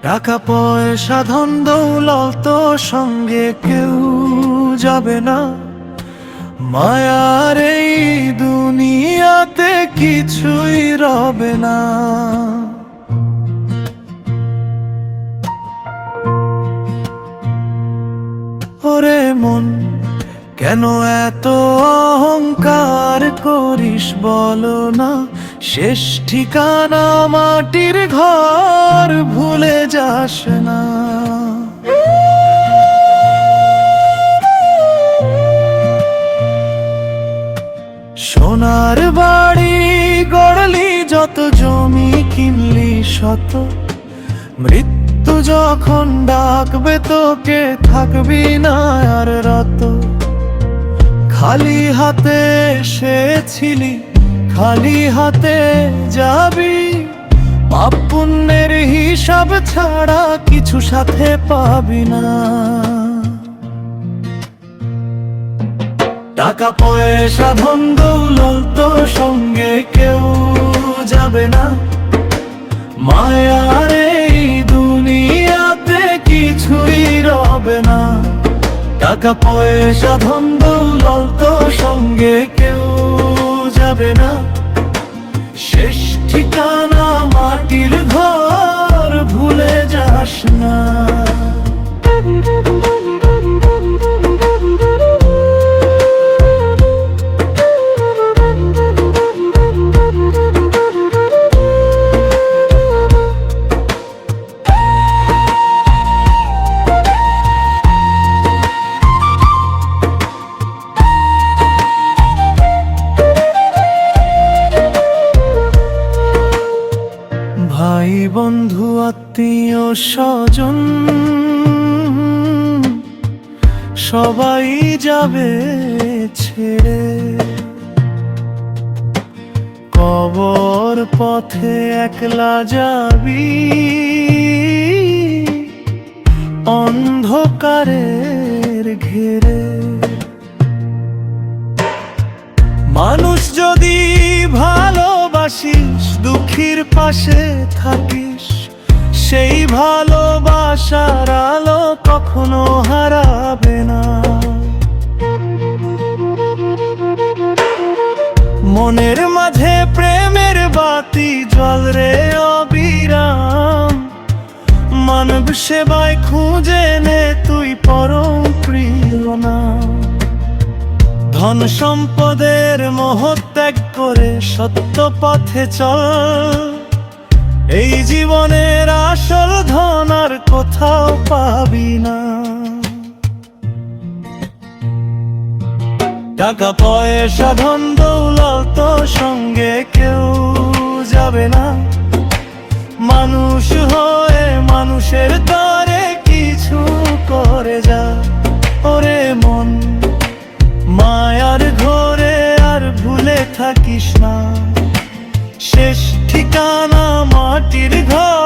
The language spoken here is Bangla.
টাকা পয়সা ধন দৌলত সঙ্গে কেউ যাবে না, মায়ার এই দুনিয়াতে কিছুই রবে না। ওরে মন, কেন এত অহংকার করিস বলো না? শেষ ঠিকানা মাটির ঘর, ভুলে যাস না। সোনার বাড়ি গড়লি যত, জমি কিনলি শত, মৃত্যু যখন ডাকবে তোকে থাকবি না আর রত। খালি হাতে এসেছিলি, খালি হাতে যাবি, পাপ পুণ্যের হিসাব ছাড়া কিছু সাথে পাবি না। টাকা পয়সা ধন দৌলত সঙ্গে কেউ যাবে না, মায়ার এই দুনিয়াতে কিছুই রবে না। টাকা পয়সা ধন দৌলত সঙ্গে কেউ যাবে না, শেষ ঠিকানা মাটির ঘর, ভুলে যাস না। ভাই বন্ধু আত্মীয় স্বজন সবাই যাবে ছেড়ে, কবর পথে একলা যাবি, অন্ধকারের ঘেরে। মানুষ যদি ভালোবাসিস, দুঃখীর পাশে থাকিস, সেই ভালোবাসার আলো কখনো হারাবে না। মনের মাঝে প্রেমের বাতি জ্বলরে অবিরাম, মানব সেবায় খুঁজে নে তুই পরম প্রিয় নাম। ধন সম্পদের মোহ ত্যাগ করে সত্য পথে চল, এই জীবনের আসল ধন আর কোথাও পাবি না। টাকা পয়সা ধন দৌলত সঙ্গে কেউ যাবে না, মানুষ হয়ে মানুষের তরে কিছু করে যা। ওরে মন, মায়ার ঘরে আর ভুলে থাকিস না, শেষ ঠিকানা মাটির ঘর।